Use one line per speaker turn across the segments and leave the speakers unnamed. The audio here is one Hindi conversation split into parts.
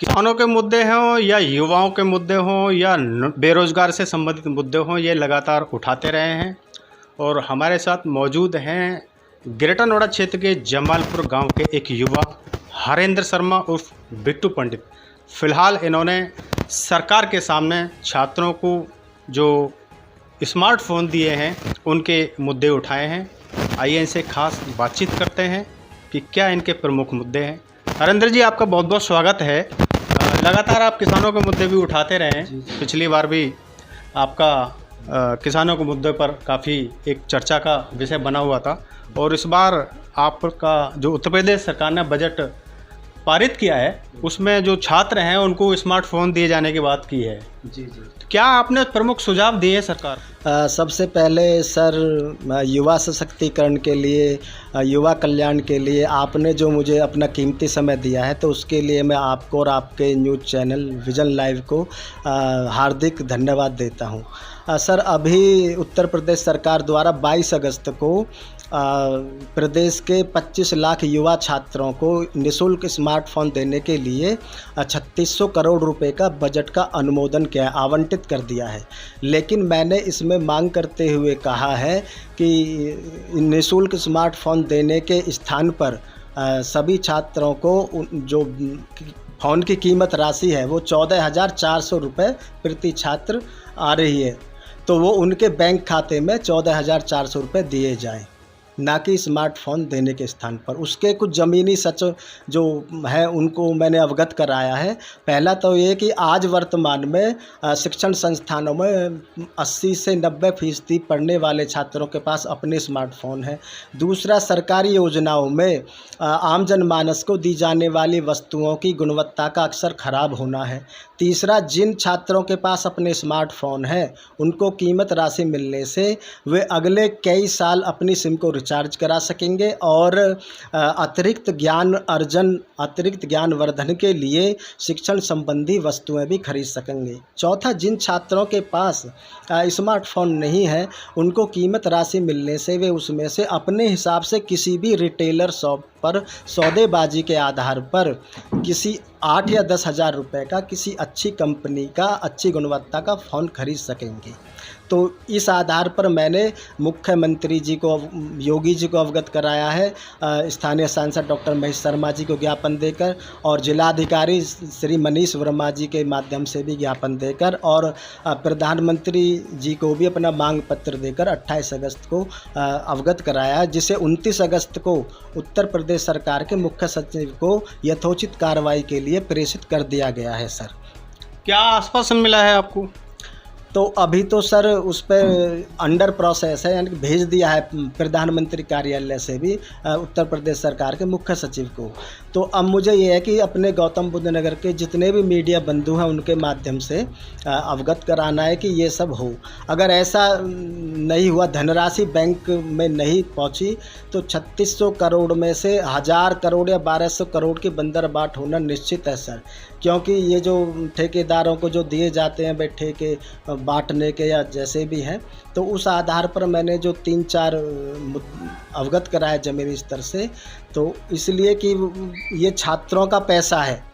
किसानों के मुद्दे हों या युवाओं के मुद्दे हों या बेरोजगार से संबंधित मुद्दे हों, ये लगातार उठाते रहे हैं। और हमारे साथ मौजूद हैं ग्रेटर नोएडा क्षेत्र के जमालपुर गांव के एक युवा हरेंद्र शर्मा उर्फ बिट्टू पंडित। फ़िलहाल इन्होंने सरकार के सामने छात्रों को जो स्मार्टफोन दिए हैं उनके मुद्दे उठाए हैं। आइए इनसे खास बातचीत करते हैं कि क्या इनके प्रमुख मुद्दे हैं। हरेंद्र जी, आपका बहुत बहुत स्वागत है। लगातार आप किसानों के मुद्दे भी उठाते रहे हैं। पिछली बार भी आपका किसानों के मुद्दे पर काफ़ी एक चर्चा का विषय बना हुआ था, और इस बार आपका जो उत्तर प्रदेश सरकार ने बजट पारित किया है उसमें जो छात्र हैं उनको स्मार्टफोन दिए जाने की बात की है।
जी।
तो क्या आपने प्रमुख सुझाव दिए सरकार?
सबसे पहले सर, युवा सशक्तिकरण के लिए, युवा कल्याण के लिए आपने जो मुझे अपना कीमती समय दिया है, तो उसके लिए मैं आपको और आपके न्यूज़ चैनल विजन लाइव को हार्दिक धन्यवाद देता हूं। सर, अभी उत्तर प्रदेश सरकार द्वारा 22 अगस्त को प्रदेश के 25 लाख युवा छात्रों को निःशुल्क स्मार्टफोन देने के लिए 3600 करोड़ रुपए का बजट का अनुमोदन किया, आवंटित कर दिया है। लेकिन मैंने इसमें मांग करते हुए कहा है कि निःशुल्क स्मार्टफोन देने के स्थान पर सभी छात्रों को जो फ़ोन की कीमत राशि है वो 14,400 रुपये प्रति छात्र आ रही है, तो वो उनके बैंक खाते में 14,400 रुपये दिए जाएं, ना कि स्मार्टफोन देने के स्थान पर। उसके कुछ ज़मीनी सच जो है उनको मैंने अवगत कराया है। पहला तो ये कि आज वर्तमान में शिक्षण संस्थानों में 80 से 90% पढ़ने वाले छात्रों के पास अपने स्मार्टफोन हैं। दूसरा, सरकारी योजनाओं में आम जनमानस को दी जाने वाली वस्तुओं की गुणवत्ता का अक्सर ख़राब होना है। तीसरा, जिन छात्रों के पास अपने स्मार्टफोन हैं उनको कीमत राशि मिलने से वे अगले कई साल अपनी सिम को रिचार्ज करा सकेंगे और अतिरिक्त ज्ञान वर्धन के लिए शिक्षण संबंधी वस्तुएं भी खरीद सकेंगे। चौथा, जिन छात्रों के पास स्मार्टफोन नहीं है उनको कीमत राशि मिलने से वे उसमें से अपने हिसाब से किसी भी रिटेलर शॉप पर सौदेबाजी के आधार पर किसी 8 या 10 हज़ार रुपये का किसी अच्छी कंपनी का अच्छी गुणवत्ता का फ़ोन खरीद सकेंगे। तो इस आधार पर मैंने मुख्यमंत्री जी को, योगी जी को अवगत कराया है, स्थानीय सांसद डॉक्टर महेश शर्मा जी को ज्ञापन देकर, और जिलाधिकारी श्री मनीष वर्मा जी के माध्यम से भी ज्ञापन देकर, और प्रधानमंत्री जी को भी अपना मांग पत्र देकर 28 अगस्त को अवगत कराया है, जिसे 29 अगस्त को उत्तर प्रदेश सरकार के मुख्य सचिव को यथोचित कार्रवाई के लिए प्रेषित कर दिया गया है। सर,
क्या आश्वासन मिला है आपको?
तो अभी तो सर उस पर अंडर प्रोसेस है, यानी कि भेज दिया है प्रधानमंत्री कार्यालय से भी उत्तर प्रदेश सरकार के मुख्य सचिव को। तो अब मुझे ये है कि अपने गौतम बुद्ध नगर के जितने भी मीडिया बंधु हैं उनके माध्यम से अवगत कराना है कि ये सब हो। अगर ऐसा नहीं हुआ, धनराशि बैंक में नहीं पहुंची, तो 3600 करोड़ में से 1000 करोड़ या 1200 करोड़ की बंदरबाट होना निश्चित है सर, क्योंकि ये जो ठेकेदारों को जो दिए जाते हैं बैठे के बांटने के या जैसे भी हैं, तो उस आधार पर मैंने जो 3-4 अवगत कराया ज़मीनी स्तर से, तो इसलिए कि ये छात्रों का पैसा है।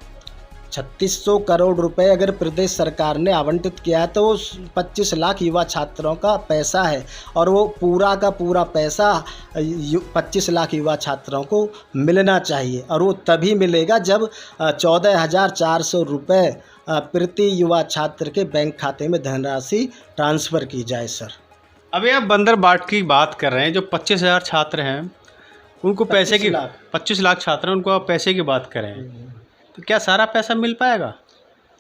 3600 करोड़ रुपए अगर प्रदेश सरकार ने आवंटित किया है तो 25 लाख युवा छात्रों का पैसा है, और वो पूरा का पूरा पैसा 25 लाख युवा छात्रों को मिलना चाहिए, और वो तभी मिलेगा जब 14,400 रुपये प्रति युवा छात्र के बैंक खाते में धनराशि ट्रांसफ़र की जाए। सर,
अभी आप बंदरबाट की बात कर रहे हैं, जो 25,000 छात्र हैं उनको पैसे की 25 लाख छात्र हैं, उनको आप पैसे की बात करें, तो क्या सारा पैसा मिल पाएगा?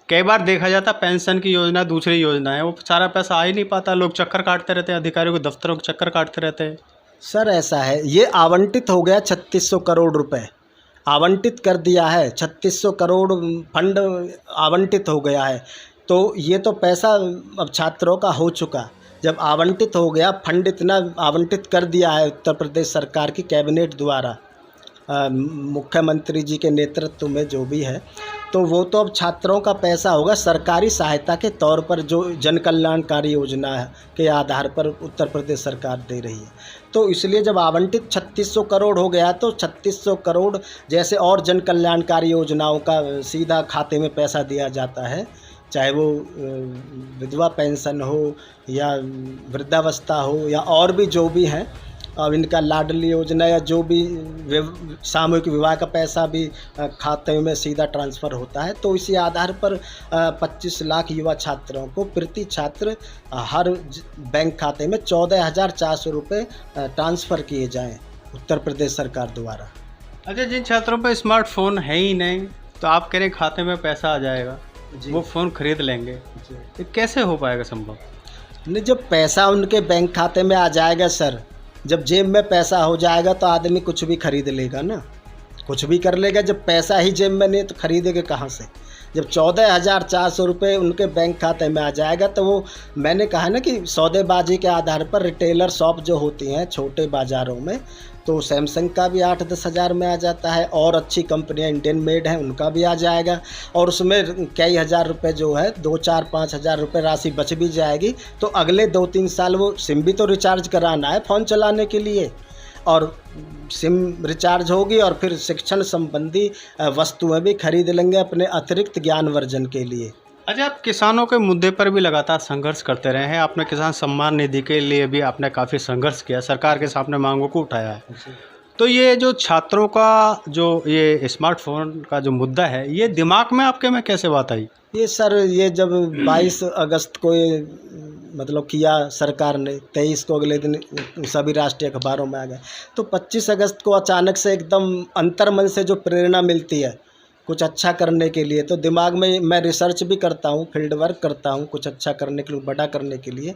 कई बार देखा जाता पेंशन की योजना, दूसरी योजना है, वो सारा पैसा आ ही नहीं पाता। लोग चक्कर काटते रहते हैं, अधिकारियों के दफ्तरों के चक्कर काटते रहते हैं।
सर, ऐसा है, ये आवंटित हो गया 3600 करोड़ रुपए आवंटित कर दिया है, 3600 करोड़ फंड आवंटित हो गया है। तो ये तो पैसा अब छात्रों का हो चुका। जब आवंटित हो गया, फंड इतना आवंटित कर दिया है उत्तर प्रदेश सरकार की कैबिनेट द्वारा, मुख्यमंत्री जी के नेतृत्व में जो भी है, तो वो तो अब छात्रों का पैसा होगा सरकारी सहायता के तौर पर, जो जन कल्याणकारी योजना के आधार पर उत्तर प्रदेश सरकार दे रही है। तो इसलिए जब आवंटित 3600 करोड़ हो गया तो 3600 करोड़ जैसे और जन कल्याणकारी योजनाओं का सीधा खाते में पैसा दिया जाता है, चाहे वो विधवा पेंशन हो या वृद्धावस्था हो या और भी जो भी हैं, अब इनका लाडली योजना या जो भी सामूहिक विवाह का पैसा भी खाते में सीधा ट्रांसफ़र होता है। तो इसी आधार पर 25 लाख युवा छात्रों को प्रति छात्र हर बैंक खाते में 14,400 रुपये ट्रांसफ़र किए जाएं उत्तर प्रदेश सरकार द्वारा।
अच्छा, जिन छात्रों पर स्मार्टफोन है ही नहीं तो आप कह रहे खाते में पैसा आ जाएगा, वो फ़ोन खरीद लेंगे, तो कैसे हो पाएगा संभव?
नहीं, जब पैसा उनके बैंक खाते में आ जाएगा सर, जब जेब में पैसा हो जाएगा तो आदमी कुछ भी खरीद लेगा ना, कुछ भी कर लेगा। जब पैसा ही जेब में नहीं तो खरीदेगा कहाँ से? जब 14,400 रुपये उनके बैंक खाते में आ जाएगा तो वो, मैंने कहा ना कि सौदेबाजी के आधार पर रिटेलर शॉप जो होती हैं छोटे बाज़ारों में, तो सैमसंग का भी 8-10 हज़ार में आ जाता है, और अच्छी कंपनियां इंडियन मेड हैं उनका भी आ जाएगा, और उसमें कई हज़ार रुपए जो है 2-4-5 हज़ार रुपये राशि बच भी जाएगी। तो अगले 2-3 साल वो सिम भी तो रिचार्ज कराना है फ़ोन चलाने के लिए, और सिम रिचार्ज होगी और फिर शिक्षण संबंधी वस्तुएं भी खरीद लेंगे अपने अतिरिक्त ज्ञानवर्धन के लिए।
अच्छा, आप किसानों के मुद्दे पर भी लगातार संघर्ष करते रहे हैं। आपने किसान सम्मान निधि के लिए भी आपने काफ़ी संघर्ष किया, सरकार के सामने मांगों को उठाया है। तो ये जो छात्रों का जो ये स्मार्टफोन का जो मुद्दा है, ये दिमाग में आपके में कैसे बात आई?
ये सर, ये जब 22 अगस्त को ये मतलब किया सरकार ने, 23 को अगले दिन सभी राष्ट्रीय अखबारों में आ गया, तो 25 अगस्त को अचानक से एकदम अंतर्मन से जो प्रेरणा मिलती है कुछ अच्छा करने के लिए, तो दिमाग में मैं रिसर्च भी करता हूँ, फील्ड वर्क करता हूँ कुछ अच्छा करने के लिए, बड़ा करने के लिए।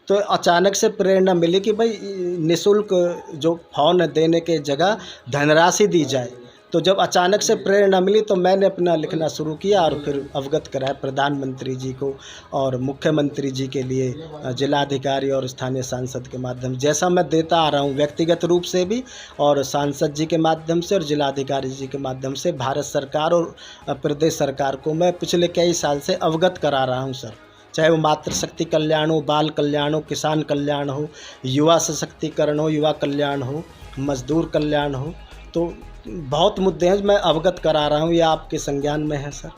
तो अचानक से प्रेरणा मिली कि भाई निःशुल्क जो फ़ोन देने के जगह धनराशि दी जाए। तो जब अचानक से प्रेरणा मिली तो मैंने अपना लिखना शुरू किया और फिर अवगत कराया प्रधानमंत्री जी को और मुख्यमंत्री जी के लिए, जिलाधिकारी और स्थानीय सांसद के माध्यम, जैसा मैं देता आ रहा हूँ व्यक्तिगत रूप से भी और सांसद जी के माध्यम से और जिलाधिकारी जी के माध्यम से भारत सरकार और प्रदेश सरकार को मैं पिछले कई साल से अवगत करा रहा हूँ सर। चाहे वो मातृशक्ति कल्याण हो, बाल कल्याण हो, किसान कल्याण हो, युवा सशक्तिकरण हो, युवा कल्याण हो, मजदूर कल्याण हो, तो बहुत मुद्दे हैं मैं अवगत करा रहा हूँ, ये आपके संज्ञान में है सर।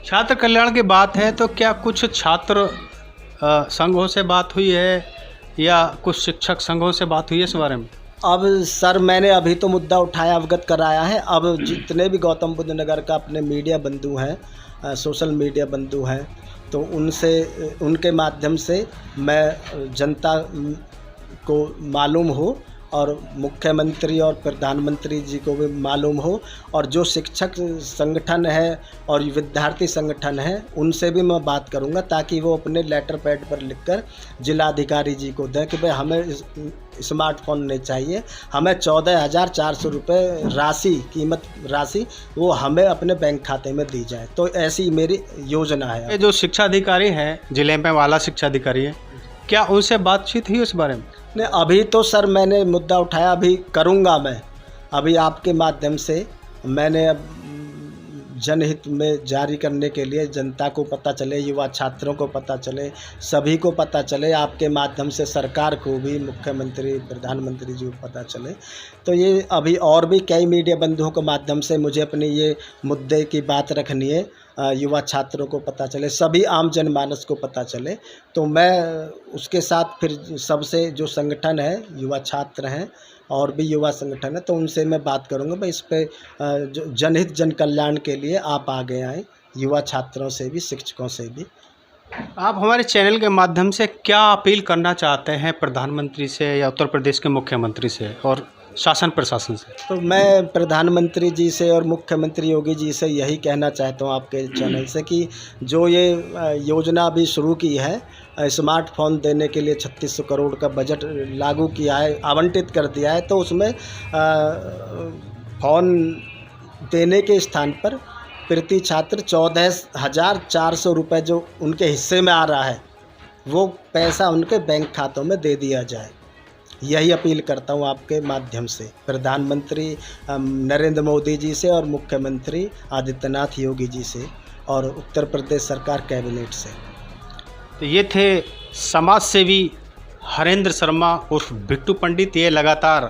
छात्र कल्याण की बात है तो क्या कुछ छात्र संघों से बात हुई है या कुछ शिक्षक संघों से बात हुई है इस बारे में?
अब सर मैंने अभी तो मुद्दा उठाया, अवगत कराया है। अब जितने भी गौतम बुद्ध नगर का अपने मीडिया बंधु हैं, सोशल मीडिया बंधु हैं, तो उनसे, उनके माध्यम से मैं जनता को मालूम हो और मुख्यमंत्री और प्रधानमंत्री जी को भी मालूम हो, और जो शिक्षक संगठन है और विद्यार्थी संगठन है उनसे भी मैं बात करूंगा ताकि वो अपने लेटर पैड पर लिखकर जिलाधिकारी जी को दें कि भाई हमें स्मार्टफोन नहीं चाहिए, हमें 14,400 रुपये राशि, कीमत राशि वो हमें अपने बैंक खाते में दी जाए। तो ऐसी मेरी योजना है।
ये जो शिक्षा अधिकारी हैं, जिले में वाला शिक्षा अधिकारी है, क्या उनसे बातचीत हुई उस बारे में?
नहीं, अभी तो सर मैंने मुद्दा उठाया, अभी करूंगा मैं। अभी आपके माध्यम से मैंने अब जनहित में जारी करने के लिए जनता को पता चले, युवा छात्रों को पता चले, सभी को पता चले, आपके माध्यम से सरकार को भी, मुख्यमंत्री प्रधानमंत्री जी को पता चले। तो ये अभी और भी कई मीडिया बंधुओं के माध्यम से मुझे अपने ये मुद्दे की बात रखनी है, युवा छात्रों को पता चले, सभी आम जनमानस को पता चले। तो मैं उसके साथ फिर सबसे जो संगठन है, युवा छात्र हैं और भी युवा संगठन है, तो उनसे मैं बात करूंगा भाई इस पे जो जनहित जन कल्याण के लिए आप आगे आएँ, युवा छात्रों से भी, शिक्षकों से भी।
आप हमारे चैनल के माध्यम से क्या अपील करना चाहते हैं प्रधानमंत्री से या उत्तर प्रदेश के मुख्यमंत्री से और शासन प्रशासन से? तो
मैं प्रधानमंत्री जी से और मुख्यमंत्री योगी जी से यही कहना चाहता हूँ आपके चैनल से कि जो ये योजना अभी शुरू की है, स्मार्टफोन देने के लिए 3600 करोड़ का बजट लागू किया है, आवंटित कर दिया है, तो उसमें फ़ोन देने के स्थान पर प्रति छात्र 14,400 रुपये जो उनके हिस्से में आ रहा है वो पैसा उनके बैंक खातों में दे दिया जाए। यही अपील करता हूँ आपके माध्यम से प्रधानमंत्री नरेंद्र मोदी जी से और मुख्यमंत्री आदित्यनाथ योगी जी से और उत्तर प्रदेश सरकार कैबिनेट से।
तो ये थे समाज सेवी हरेंद्र शर्मा उर्फ बिट्टू पंडित। ये लगातार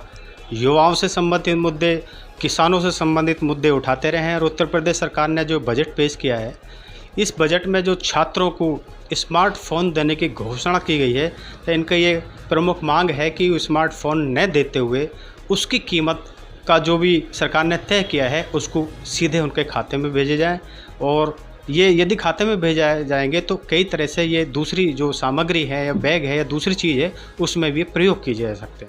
युवाओं से संबंधित मुद्दे, किसानों से संबंधित मुद्दे उठाते रहे हैं। और उत्तर प्रदेश सरकार ने जो बजट पेश किया है, इस बजट में जो छात्रों को स्मार्टफोन देने की घोषणा की गई है, तो इनका ये प्रमुख मांग है कि स्मार्टफोन न देते हुए उसकी कीमत का जो भी सरकार ने तय किया है उसको सीधे उनके खाते में भेजे जाए। और ये यदि खाते में भेजा जाएंगे तो कई तरह से ये दूसरी जो सामग्री है या बैग है या दूसरी चीज़ है उसमें भी प्रयोग किए जा सकते हैं।